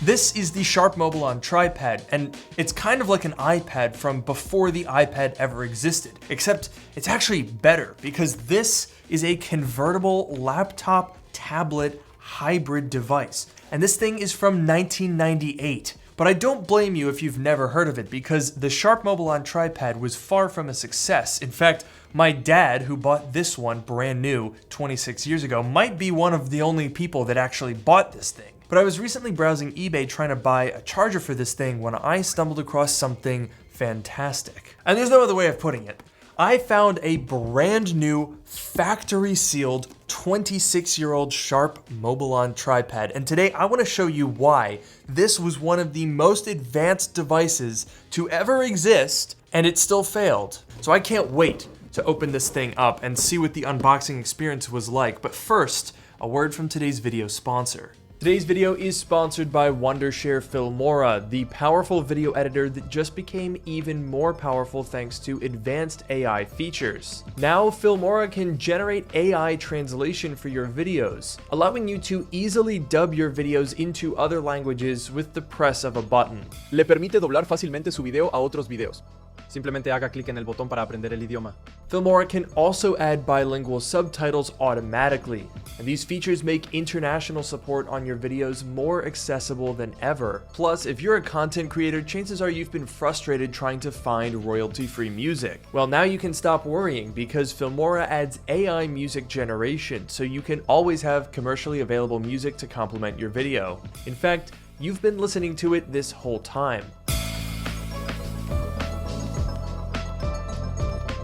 This is the Sharp Mobilon Tripad, and it's kind of like an iPad from before the iPad ever existed, except it's actually better because this is a convertible laptop tablet hybrid device, and this thing is from 1998. But I don't blame you if you've never heard of it, because the Sharp Mobilon Tripad was far from a success. In fact, my dad, who bought this one brand new 26 years ago, might be one of the only people that actually bought this thing. But I was recently browsing eBay trying to buy a charger for this thing when I stumbled across something fantastic. And there's no other way of putting it. I found a brand new factory sealed 26-year-old Sharp Mobilon Tripad, and today I want to show you why this was one of the most advanced devices to ever exist, and it still failed. So I can't wait to open this thing up and see what the unboxing experience was like. But first, a word from today's video sponsor. Today's video is sponsored by Wondershare Filmora, the powerful video editor that just became even more powerful thanks to advanced AI features. Now, Filmora can generate AI translation for your videos, allowing you to easily dub your videos into other languages with the press of a button. Le permite doblar fácilmente su video a otros videos. Simplemente haga clic en el botón para aprender el idioma. Filmora can also add bilingual subtitles automatically, and these features make international support on your videos more accessible than ever. Plus, if you're a content creator, chances are you've been frustrated trying to find royalty-free music. Well, now you can stop worrying because Filmora adds AI music generation, so you can always have commercially available music to complement your video. In fact, you've been listening to it this whole time.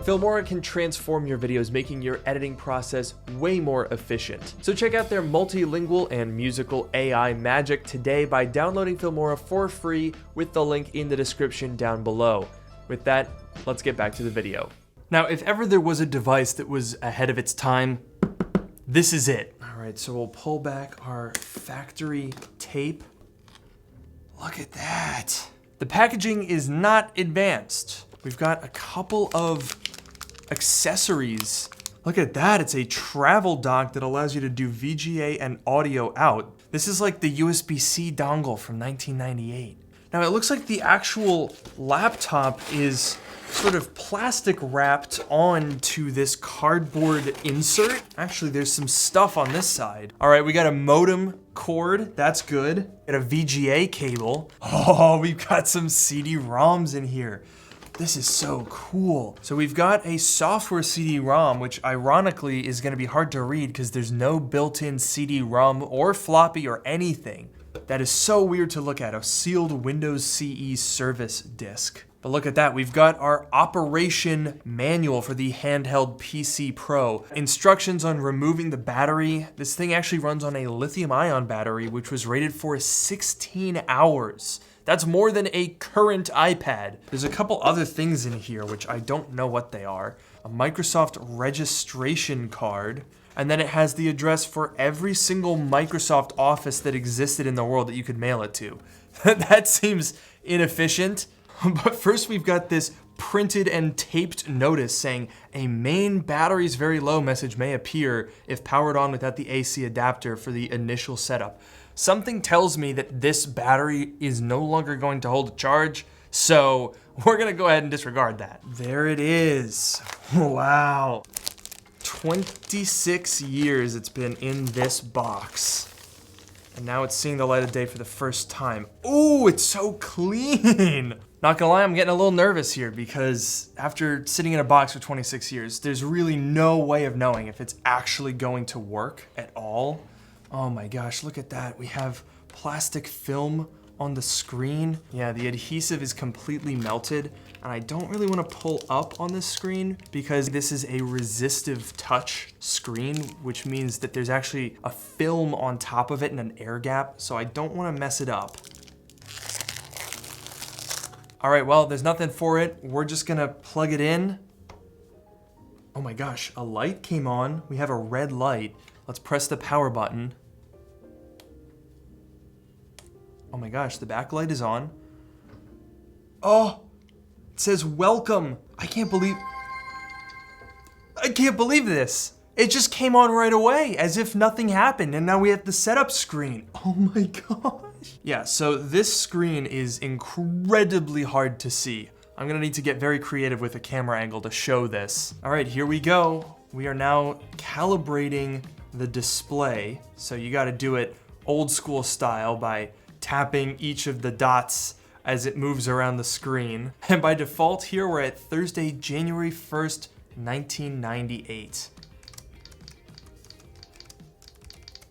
Filmora can transform your videos, making your editing process way more efficient. So check out their multilingual and musical AI magic today by downloading Filmora for free with the link in the description down below. With that, let's get back to the video. Now, if ever there was a device that was ahead of its time, this is it. All right, so we'll pull back our factory tape. Look at that. The packaging is not advanced. We've got a couple of accessories. Look at that, it's a travel dock that allows you to do VGA and audio out. This is like the USB-C dongle from 1998. Now it looks like the actual laptop is sort of plastic wrapped onto this cardboard insert. Actually, there's some stuff on this side. All right, we got a modem cord, that's good. Got a VGA cable. Oh, we've got some CD-ROMs in here. This is so cool. So we've got a software CD-ROM, which ironically is gonna be hard to read because there's no built-in CD-ROM or floppy or anything. That is so weird to look at, a sealed Windows CE service disk. But look at that, we've got our operation manual for the handheld PC Pro. Instructions on removing the battery. This thing actually runs on a lithium-ion battery, which was rated for 16 hours. That's more than a current iPad. There's a couple other things in here, which I don't know what they are. A Microsoft registration card, and then it has the address for every single Microsoft office that existed in the world that you could mail it to. That seems inefficient. But first we've got this printed and taped notice saying a main battery's very low message may appear if powered on without the AC adapter for the initial setup. Something tells me that this battery is no longer going to hold a charge, so we're gonna go ahead and disregard that. There it is. Wow. 26 years it's been in this box. And now it's seeing the light of day for the first time. Ooh, it's so clean. Not gonna lie, I'm getting a little nervous here because after sitting in a box for 26 years, there's really no way of knowing if it's actually going to work at all. Oh my gosh, look at that. We have plastic film on the screen. Yeah, the adhesive is completely melted, and I don't really want to pull up on this screen because this is a resistive touch screen, which means that there's actually a film on top of it and an air gap, so I don't want to mess it up. All right, well, there's nothing for it. We're just gonna plug it in. Oh my gosh, a light came on. We have a red light. Let's press the power button. Oh my gosh, the backlight is on. Oh, it says welcome. I can't believe this. It just came on right away as if nothing happened, and now we have the setup screen. Oh my God. Yeah, so this screen is incredibly hard to see. I'm gonna need to get very creative with a camera angle to show this. All right, here we go. We are now calibrating the display. So you gotta do it old school style by tapping each of the dots as it moves around the screen. And by default here, we're at Thursday, January 1st, 1998.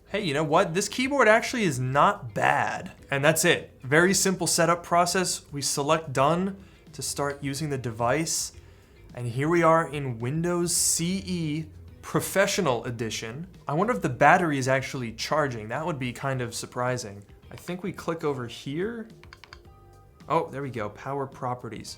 Hey, you know what? This keyboard actually is not bad. And that's it. Very simple setup process. We select done to start using the device. And here we are in Windows CE Professional Edition. I wonder if the battery is actually charging. That would be kind of surprising. I think we click over here. Oh, there we go, power properties.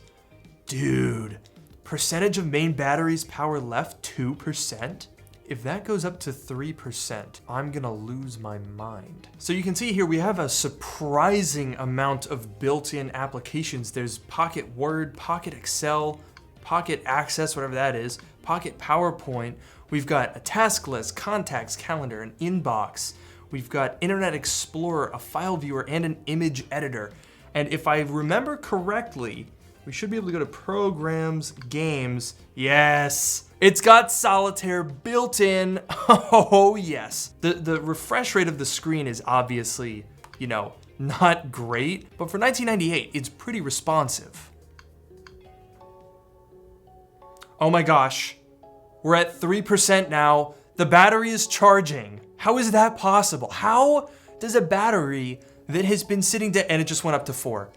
Dude, percentage of main batteries power left, 2%? If that goes up to 3%, I'm gonna lose my mind. So you can see here we have a surprising amount of built-in applications. There's Pocket Word, Pocket Excel, Pocket Access, whatever that is, Pocket PowerPoint. We've got a task list, contacts, calendar, an inbox. We've got Internet Explorer, a file viewer, and an image editor. And if I remember correctly, we should be able to go to Programs, Games. Yes, it's got Solitaire built in. Oh yes. The refresh rate of the screen is obviously, you know, not great, but for 1998, it's pretty responsive. Oh my gosh, we're at 3% now. The battery is charging. How is that possible? How does a battery that has been sitting dead, and it just went up to 4.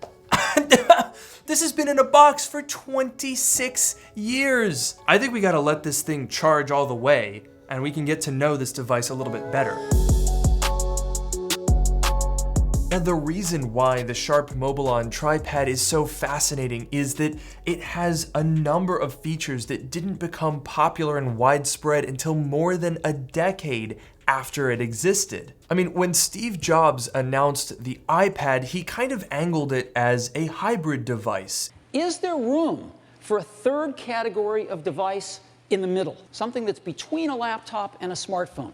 This has been in a box for 26 years. I think we gotta let this thing charge all the way, and we can get to know this device a little bit better. And the reason why the Sharp Mobilon Tripad is so fascinating is that it has a number of features that didn't become popular and widespread until more than a decade after it existed. I mean, when Steve Jobs announced the iPad, he kind of angled it as a hybrid device. Is there room for a third category of device in the middle, something that's between a laptop and a smartphone?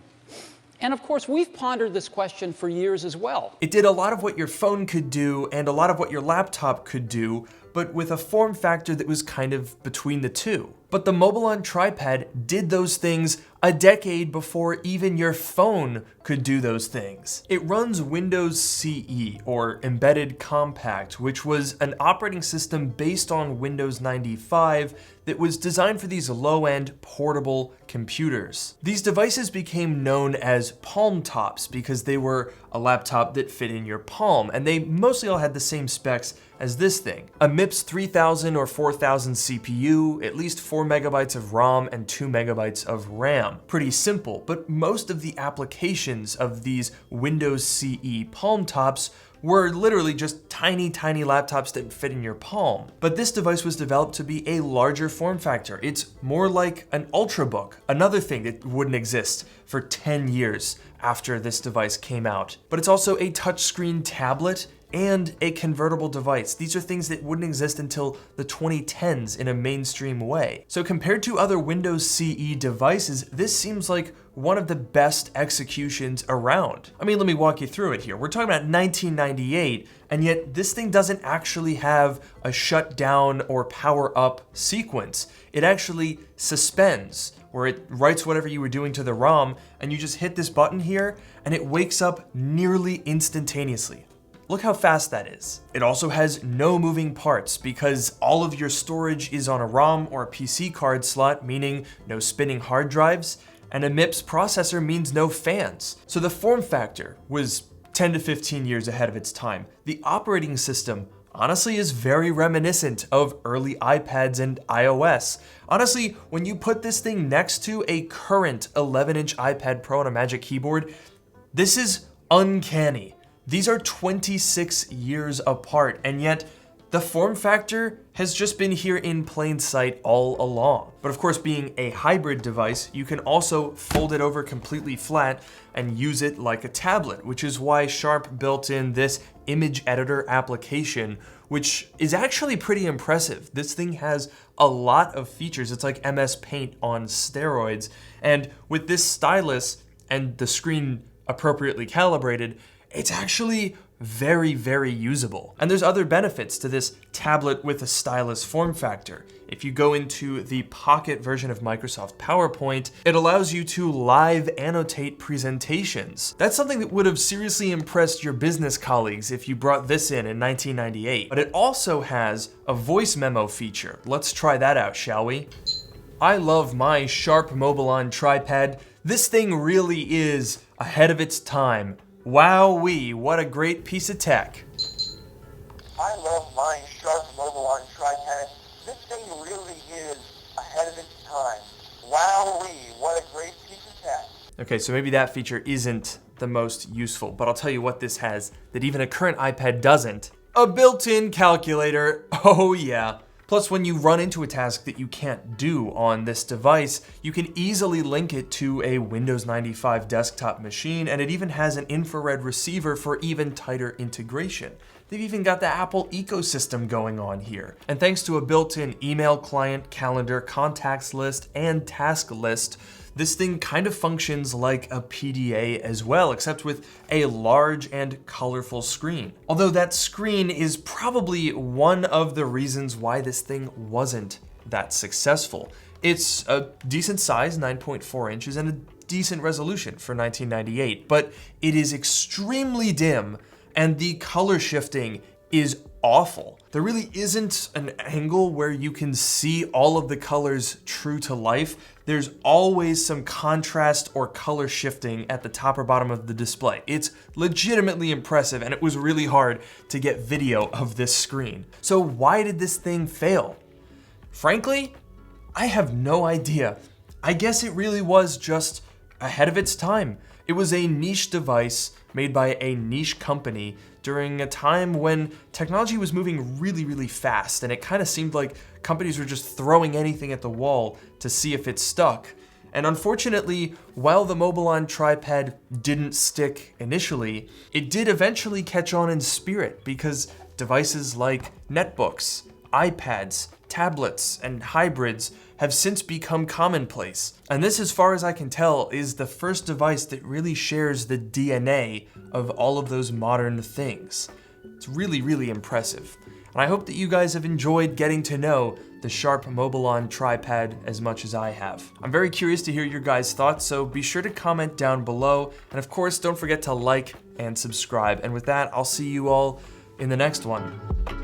And of course, we've pondered this question for years as well. It did a lot of what your phone could do and a lot of what your laptop could do, but with a form factor that was kind of between the two. But the Mobilon Tripad did those things a decade before even your phone could do those things. It runs Windows CE, or Embedded Compact, which was an operating system based on Windows 95 that was designed for these low-end portable computers. These devices became known as palm tops because they were a laptop that fit in your palm, and they mostly all had the same specs as this thing. A MIPS 3000 or 4000 CPU, at least 4 megabytes of ROM and 2 megabytes of RAM. Pretty simple, but most of the applications of these Windows CE palm tops were literally just tiny laptops that fit in your palm. But this device was developed to be a larger form factor. It's more like an Ultrabook, another thing that wouldn't exist for 10 years after this device came out. But it's also a touchscreen tablet and a convertible device. These are things that wouldn't exist until the 2010s in a mainstream way. So compared to other Windows CE devices, this seems like one of the best executions around. I mean, let me walk you through it here. We're talking about 1998, and yet this thing doesn't actually have a shutdown or power up sequence. It actually suspends, where it writes whatever you were doing to the ROM, and you just hit this button here, and it wakes up nearly instantaneously. Look how fast that is. It also has no moving parts because all of your storage is on a ROM or a PC card slot, meaning no spinning hard drives, and a MIPS processor means no fans. So the form factor was 10 to 15 years ahead of its time. The operating system honestly is very reminiscent of early iPads and iOS. Honestly, when you put this thing next to a current 11-inch iPad Pro and a Magic Keyboard, this is uncanny. These are 26 years apart, and yet the form factor has just been here in plain sight all along. But of course, being a hybrid device, you can also fold it over completely flat and use it like a tablet, which is why Sharp built in this image editor application, which is actually pretty impressive. This thing has a lot of features. It's like MS Paint on steroids. And with this stylus and the screen appropriately calibrated, it's actually very, very usable. And there's other benefits to this tablet with a stylus form factor. If you go into the Pocket version of Microsoft PowerPoint, it allows you to live annotate presentations. That's something that would have seriously impressed your business colleagues if you brought this in 1998. But it also has a voice memo feature. Let's try that out, shall we? I love my Sharp Mobilon Tripad. This thing really is ahead of its time. Wowee, what a great piece of tech. I love my Sharp Mobilon Tripad. This thing really is ahead of its time. Wowee, what a great piece of tech. Okay, so maybe that feature isn't the most useful, but I'll tell you what this has that even a current iPad doesn't. A built-in calculator. Oh yeah. Plus, when you run into a task that you can't do on this device, you can easily link it to a Windows 95 desktop machine, and it even has an infrared receiver for even tighter integration. They've even got the Apple ecosystem going on here. And thanks to a built-in email client, calendar, contacts list, and task list, this thing kind of functions like a PDA as well, except with a large and colorful screen. Although that screen is probably one of the reasons why this thing wasn't that successful. It's a decent size, 9.4 inches, and a decent resolution for 1998, but it is extremely dim, and the color shifting is awful. There really isn't an angle where you can see all of the colors true to life. There's always some contrast or color shifting at the top or bottom of the display. It's legitimately impressive, and it was really hard to get video of this screen. So why did this thing fail? Frankly, I have no idea. I guess it really was just ahead of its time. It was a niche device made by a niche company during a time when technology was moving really, really fast, and it kind of seemed like companies were just throwing anything at the wall to see if it stuck. And unfortunately, while the Mobilon Tripad didn't stick initially, it did eventually catch on in spirit because devices like netbooks, iPads, tablets, and hybrids have since become commonplace. And this, as far as I can tell, is the first device that really shares the DNA of all of those modern things. It's really, really impressive. And I hope that you guys have enjoyed getting to know the Sharp Mobilon Tripad as much as I have. I'm very curious to hear your guys' thoughts, so be sure to comment down below. And of course, don't forget to like and subscribe. And with that, I'll see you all in the next one.